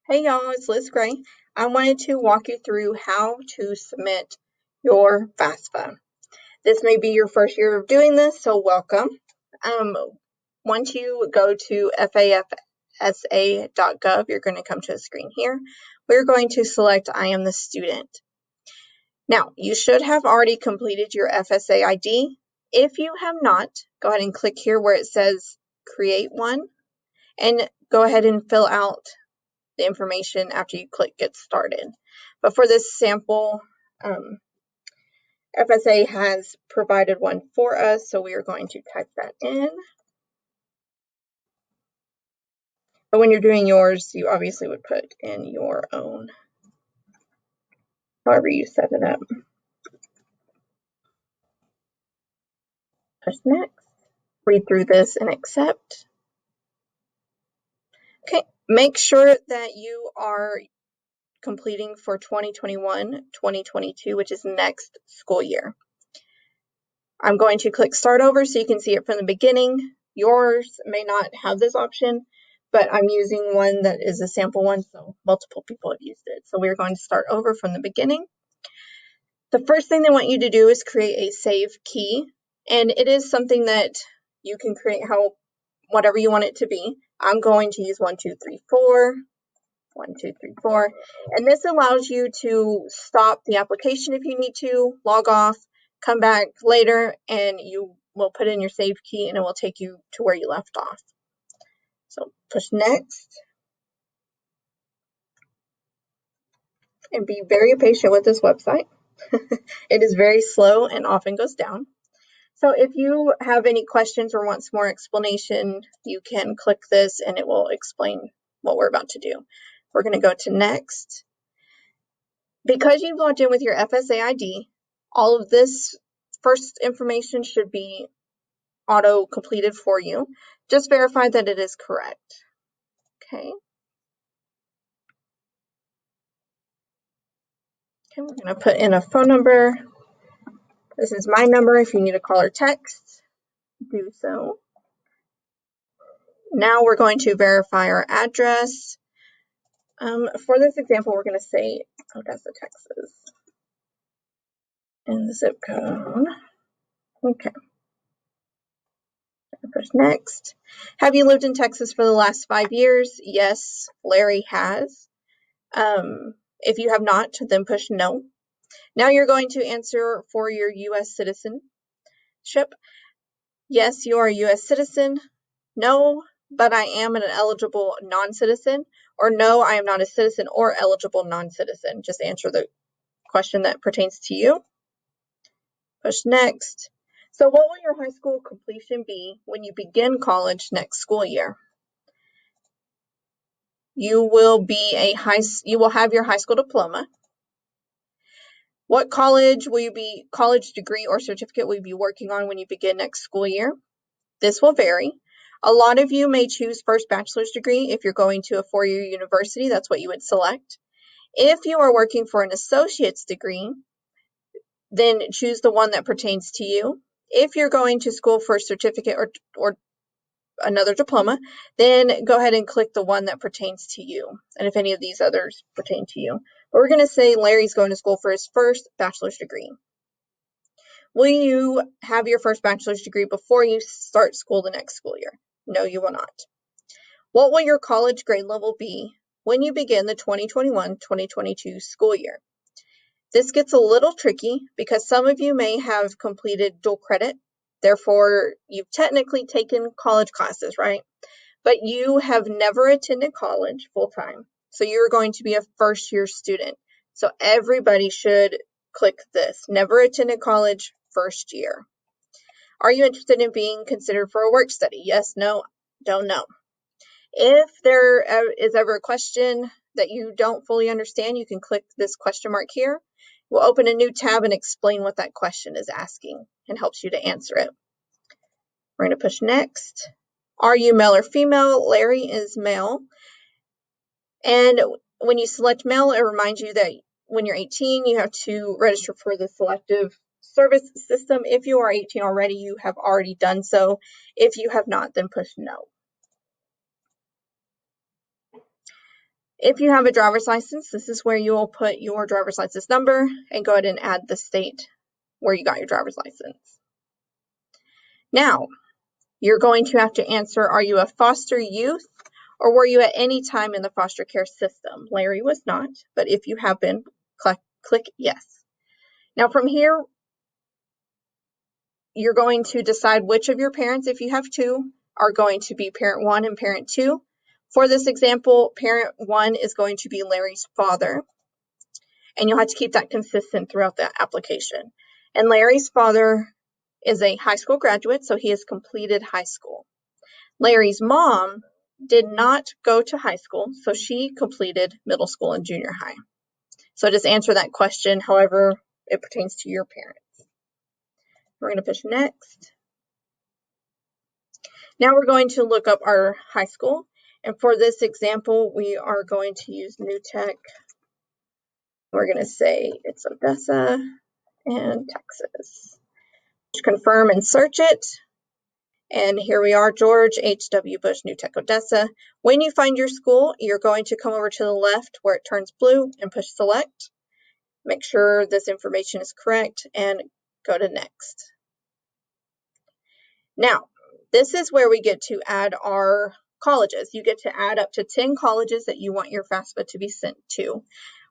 Hey y'all, it's Liz Gray. I wanted to walk you through how to submit your FAFSA. This may be your first year of doing this, so welcome. Once you go to FAFSA.gov, you're going to come to a screen here. We're going to select I am the student. Now, you should have already completed your FSA ID. If you have not, go ahead and click here where it says create one and go ahead and fill out the information after you click get started. But for this sample, FSA has provided one for us, so we are going to type that in. But when you're doing yours, you obviously would put in your own, however you set it up. Push next, read through this and accept. Okay, make sure that you are completing for 2021-2022, which is next school year. I'm going to click start over so you can see it from the beginning. Yours may not have this option, but I'm using one that is a sample one, so multiple people have used it. So we're going to start over from the beginning. The first thing they want you to do is create a save key, and it is something that you can create whatever you want it to be. I'm going to use 1, 2, 3, 4. 1, 2, 3, 4. And this allows you to stop the application if you need to, log off, come back later, and you will put in your save key and it will take you to where you left off. So push next. And be very patient with this website. It is very slow and often goes down. So if you have any questions or want some more explanation, you can click this and it will explain what we're about to do. We're going to go to next. Because you've logged in with your FSA ID, all of this first information should be auto completed for you. Just verify that it is correct. Okay. Okay, we're going to put in a phone number. This is my number. If you need to call or text, do so. Now we're going to verify our address. For this example, we're going to say Odessa, Texas, and the zip code. Okay. Push next. Have you lived in Texas for the last 5 years? Yes, Larry has. If you have not, then push no. Now you're going to answer for your U.S. citizenship. Yes, you are a U.S. citizen. No, but I am an eligible non-citizen. Or no, I am not a citizen or eligible non-citizen. Just answer the question that pertains to you. Push next. So what will your high school completion be when you begin college next school year? You will have your high school diploma. What college degree or certificate will you be working on when you begin next school year? This will vary. A lot of you may choose first bachelor's degree. If you're going to a 4-year university, that's what you would select. If you are working for an associate's degree, then choose the one that pertains to you. If you're going to school for a certificate or another diploma, then go ahead and click the one that pertains to you. And if any of these others pertain to you. But we're going to say Larry's going to school for his first bachelor's degree. Will you have your first bachelor's degree before you start school the next school year? No, you will not. What will your college grade level be when you begin the 2021-2022 school year? This gets a little tricky because some of you may have completed dual credit. Therefore, you've technically taken college classes, right? But you have never attended college full-time. So you're going to be a first-year student. So everybody should click this. Never attended college, first year. Are you interested in being considered for a work study? Yes, no, don't know. If there is ever a question that you don't fully understand, you can click this question mark here. We'll open a new tab and explain what that question is asking and helps you to answer it. We're going to push next. Are you male or female? Larry is male. And when you select male, it reminds you that when you're 18, you have to register for the selective service system. If you are 18 already, you have already done so. If you have not, then push no. If you have a driver's license, this is where you will put your driver's license number and go ahead and add the state where you got your driver's license. Now, you're going to have to answer, are you a foster youth or were you at any time in the foster care system? Larry was not, but if you have been, click yes. Now from here, you're going to decide which of your parents, if you have two, are going to be parent one and parent two. For this example, parent one is going to be Larry's father, and you'll have to keep that consistent throughout the application. And Larry's father is a high school graduate, so he has completed high school. Larry's mom did not go to high school, so she completed middle school and junior high. So just answer that question however it pertains to your parents. We're going to push next. Now we're going to look up our high school. And for this example, we are going to use New Tech. We're going to say it's Odessa and Texas. Confirm and search it. And here we are, George H.W. Bush, New Tech, Odessa. When you find your school, you're going to come over to the left where it turns blue and push select. Make sure this information is correct and go to next. Now, this is where we get to add our colleges. You get to add up to 10 colleges that you want your FAFSA to be sent to.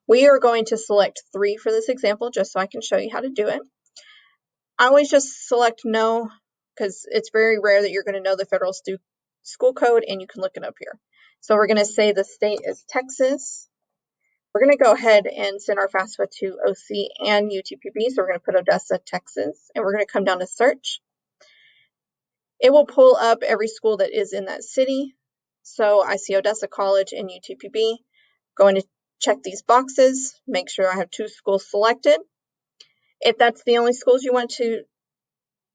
We are going to select 3 for this example, just so I can show you how to do it. I always just select no, because it's very rare that you're going to know the federal school code, and you can look it up here. So we're going to say the state is Texas. We're going to go ahead and send our FAFSA to OC and UTPB. So we're going to put Odessa, Texas, and we're going to come down to search. It will pull up every school that is in that city. So I see Odessa College and UTPB. Going to check these boxes, make sure I have 2 schools selected. If that's the only schools you want to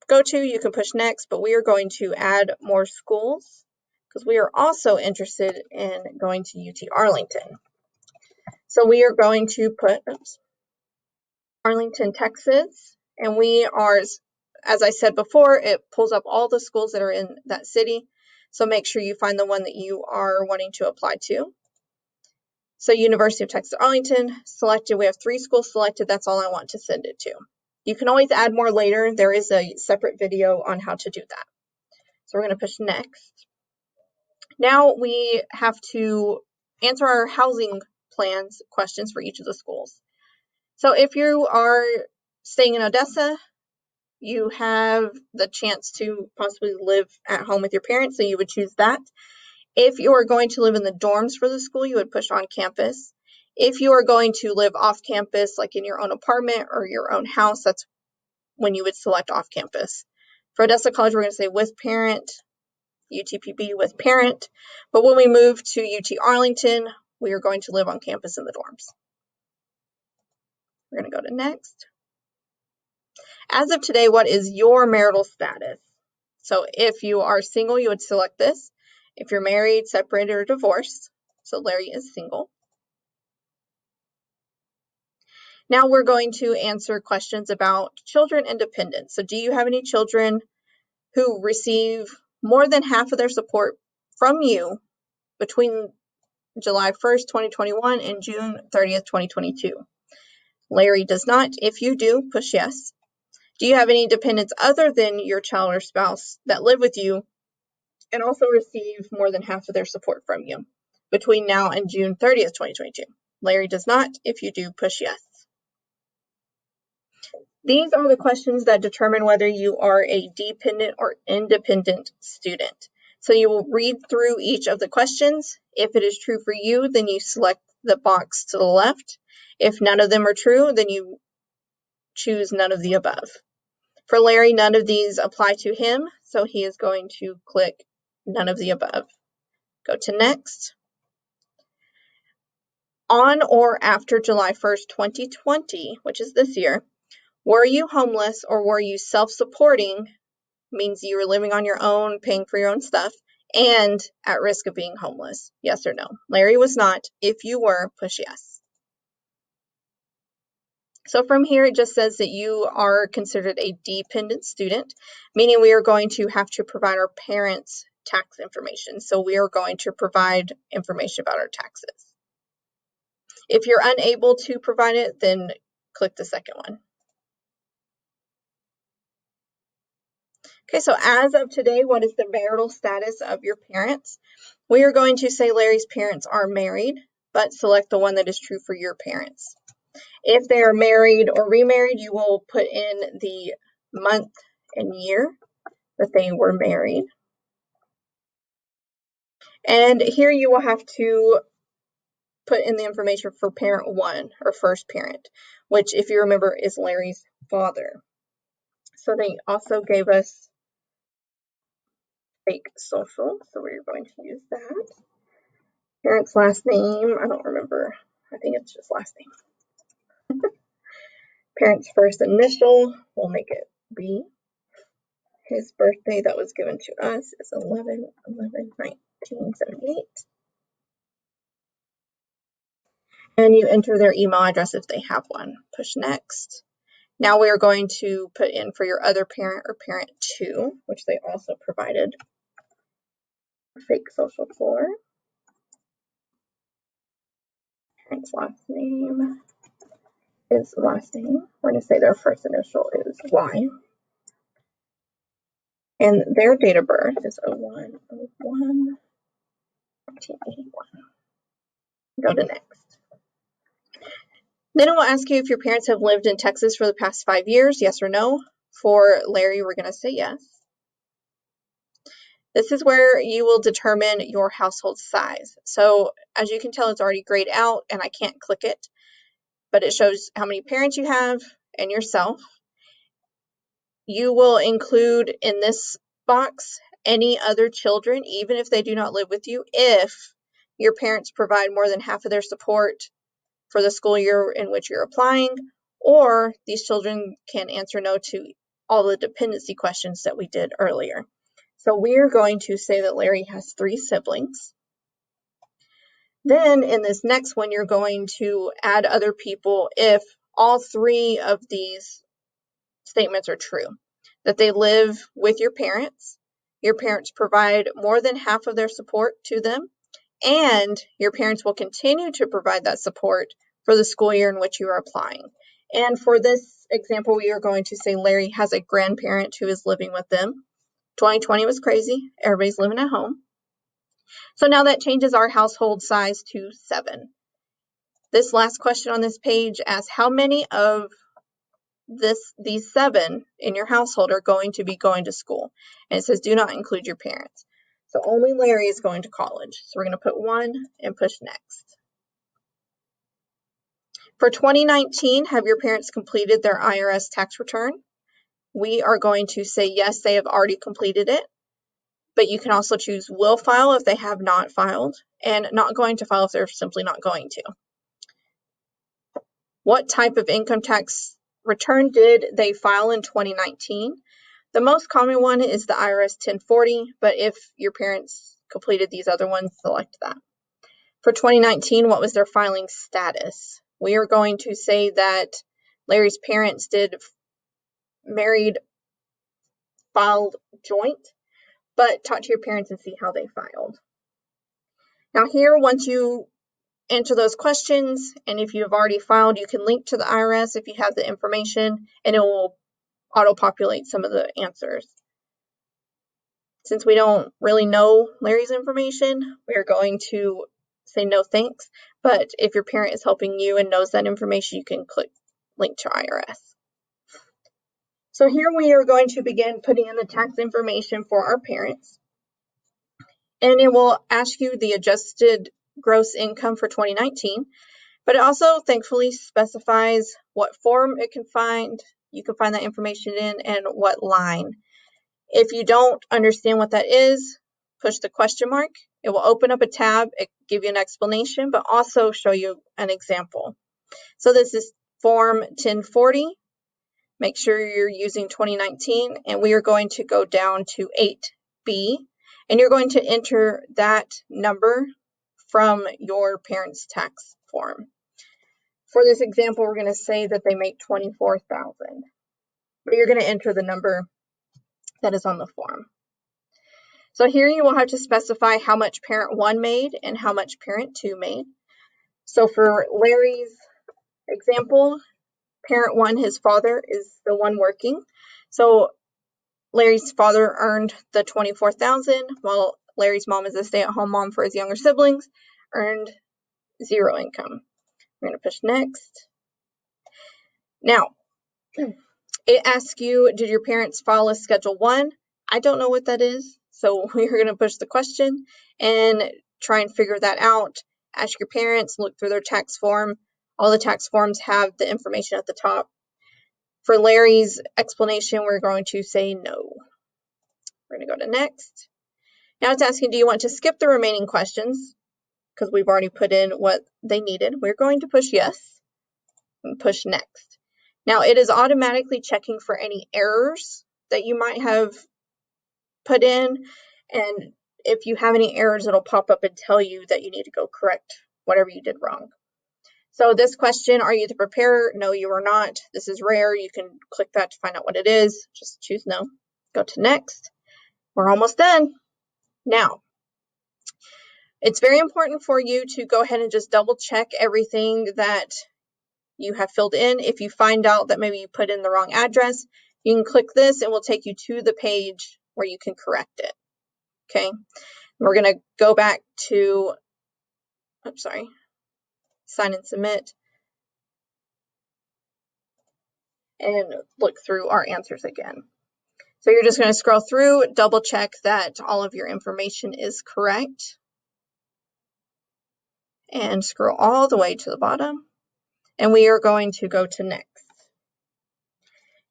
go to, you can push next, but we are going to add more schools because we are also interested in going to UT Arlington. So we are going to put Arlington, Texas, and we are, as I said before, it pulls up all the schools that are in that city. So make sure you find the one that you are wanting to apply to. So University of Texas Arlington selected. We have 3 schools selected. That's all I want to send it to. You can always add more later. There is a separate video on how to do that. So we're going to push next. Now we have to answer our housing plans questions for each of the schools. So if you are staying in Odessa, you have the chance to possibly live at home with your parents, so you would choose that. If you are going to live in the dorms for the school, you would push on campus. If you are going to live off campus, like in your own apartment or your own house, that's when you would select off campus. For Odessa College, we're going to say with parent, UTPB with parent. But when we move to UT Arlington, we are going to live on campus in the dorms. We're going to go to next. As of today, what is your marital status? So if you are single, you would select this. If you're married, separated, or divorced, so Larry is single. Now we're going to answer questions about children and dependents. So do you have any children who receive more than half of their support from you between July 1st, 2021 and June 30th, 2022? Larry does not. If you do, push yes. Do you have any dependents other than your child or spouse that live with you and also receive more than half of their support from you between now and June 30th, 2022? Larry does not. If you do, push yes. These are the questions that determine whether you are a dependent or independent student. So you will read through each of the questions. If it is true for you, then you select the box to the left. If none of them are true, then you choose none of the above. For Larry, none of these apply to him, so he is going to click none of the above. Go to next. On or after July 1st, 2020, which is this year, were you homeless or were you self-supporting, means you were living on your own, paying for your own stuff, and at risk of being homeless? Yes or no? Larry was not. If you were, push yes. So from here, it just says that you are considered a dependent student, meaning we are going to have to provide our parents' tax information. So we are going to provide information about our taxes. If you're unable to provide it, then click the second one. Okay, so as of today, what is the marital status of your parents? We are going to say Larry's parents are married, but select the one that is true for your parents. If they are married or remarried, you will put in the month and year that they were married. And here you will have to put in the information for parent one, or first parent, which, if you remember, is Larry's father. So they also gave us fake social, so we're going to use that. Parent's last name, I don't remember. I think it's just last name. Parent's first initial, we'll make it B. His birthday that was given to us is 11/11/1978. And you enter their email address if they have one. Push next. Now we are going to put in for your other parent or parent two, which they also provided a fake social for. Parent's last name is last name. We're going to say their first initial is Y. And their date of birth is 01/01/1981. Go to next. Then it will ask you if your parents have lived in Texas for the past 5 years, yes or no. For Larry, we're going to say yes. This is where you will determine your household size. So as you can tell, it's already grayed out and I can't click it, but it shows how many parents you have and yourself. You will include in this box any other children, even if they do not live with you, if your parents provide more than half of their support for the school year in which you're applying, or these children can answer no to all the dependency questions that we did earlier. So we are going to say that Larry has 3 siblings. Then in this next one, you're going to add other people if all 3 of these statements are true. That they live with your parents provide more than half of their support to them, and your parents will continue to provide that support for the school year in which you are applying. And for this example, we are going to say Larry has a grandparent who is living with them. 2020 was crazy. Everybody's living at home. So now that changes our household size to 7. This last question on this page asks how many of these 7 in your household are going to be going to school. And it says do not include your parents. So only Larry is going to college. So we're going to put 1 and push next. For 2019, have your parents completed their IRS tax return? We are going to say yes, they have already completed it. But you can also choose will file if they have not filed, and not going to file if they're simply not going to. What type of income tax return did they file in 2019? The most common one is the IRS 1040, but if your parents completed these other ones, select that. For 2019, what was their filing status? We are going to say that Larry's parents did married, filed joint, but talk to your parents and see how they filed. Now here, once you answer those questions, and if you have already filed, you can link to the IRS if you have the information, and it will auto-populate some of the answers. Since we don't really know Larry's information, we are going to say no thanks, but if your parent is helping you and knows that information, you can click link to IRS. So here we are going to begin putting in the tax information for our parents, and it will ask you the adjusted gross income for 2019, but it also thankfully specifies what form it can find. You can find that information in and what line. If you don't understand what that is, push the question mark. It will open up a tab, it give you an explanation, but also show you an example. So this is form 1040. Make sure you're using 2019, and we are going to go down to 8B, and you're going to enter that number from your parents' tax form. For this example, we're going to say that they make $24,000, but you're going to enter the number that is on the form. So here you will have to specify how much parent 1 made and how much parent 2 made. So for Larry's example, parent 1, his father, is the one working. So Larry's father earned the $24,000, while Larry's mom is a stay-at-home mom for his younger siblings, earned 0 income. We're going to push next. Now, it asks you, did your parents file a Schedule 1? I don't know what that is, so we're going to push the question and try and figure that out. Ask your parents, look through their tax form. All the tax forms have the information at the top. For Larry's explanation, we're going to say no. We're going to go to next. Now it's asking, do you want to skip the remaining questions? Because we've already put in what they needed. We're going to push yes and push next. Now it is automatically checking for any errors that you might have put in, and if you have any errors, it'll pop up and tell you that you need to go correct whatever you did wrong. So this question, are you the preparer? No, you are not. This is rare. You can click that to find out what it is. Just choose no. Go to next. We're almost done. Now, it's very important for you to go ahead and just double check everything that you have filled in. If you find out that maybe you put in the wrong address, you can click this and it will take you to the page where you can correct it. Okay, we're going to go back to, sign and submit, and look through our answers again. So you're just going to scroll through, double check that all of your information is correct, and scroll all the way to the bottom, and we are going to go to next.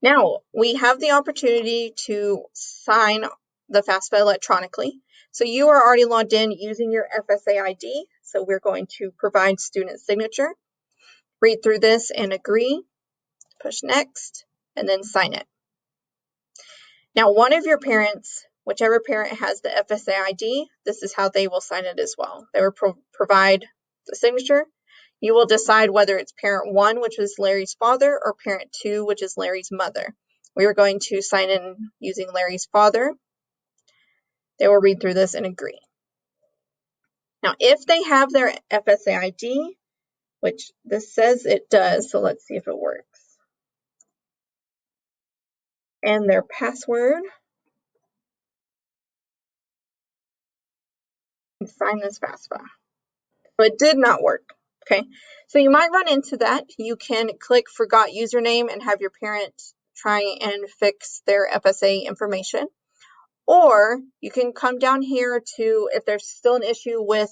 Now, we have the opportunity to sign the FAFSA electronically. So you are already logged in using your FSA ID. So we're going to provide student signature, read through this and agree, push next, and then sign it. Now, one of your parents, whichever parent has the FSA ID, this is how they will sign it as well. They will provide the signature. You will decide whether it's parent 1, which is Larry's father, or parent 2, which is Larry's mother. We are going to sign in using Larry's father. They will read through this and agree. Now, if they have their FSA ID, which this says it does, so let's see if it works, and their password, and sign this FAFSA. But it did not work. Okay, so you might run into that. You can click forgot username and have your parent try and fix their FSA information. Or you can come down here to, if there's still an issue with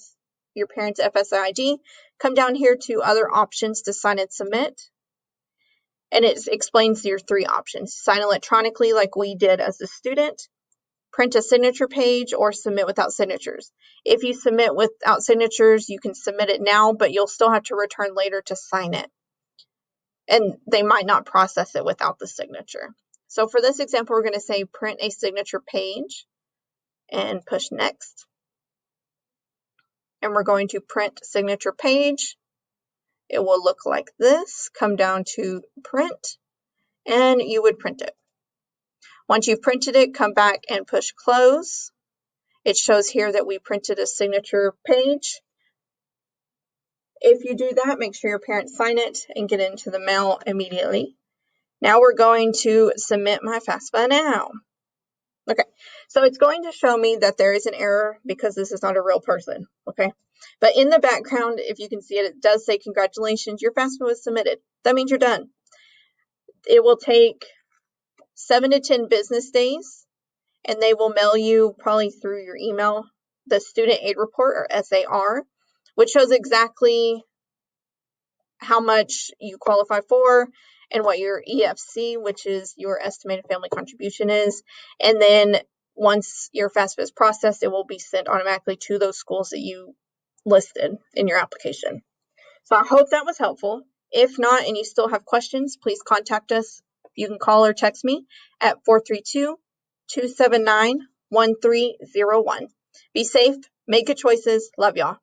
your parent's FSA ID, come down here to other options to sign and submit. And it explains your 3 options. Sign electronically like we did as a student, print a signature page, or submit without signatures. If you submit without signatures, you can submit it now, but you'll still have to return later to sign it. And they might not process it without the signature. So for this example, we're going to say print a signature page and push next. And we're going to print signature page. It will look like this. Come down to print, and you would print it. Once you've printed it, come back and push close. It shows here that we printed a signature page. If you do that, make sure your parents sign it and get it into the mail immediately. Now we're going to submit my FAFSA now. Okay, so it's going to show me that there is an error because this is not a real person, okay? But in the background, if you can see it, it does say, congratulations, your FAFSA was submitted. That means you're done. It will take 7 to 10 business days, and they will mail you probably through your email the Student Aid Report, or SAR, which shows exactly how much you qualify for and what your EFC, which is your estimated family contribution, is. And then once your FAFSA is processed, it will be sent automatically to those schools that you listed in your application. So I hope that was helpful. If not, and you still have questions, please contact us. You can call or text me at 432-279-1301. Be safe, make good choices. Love y'all.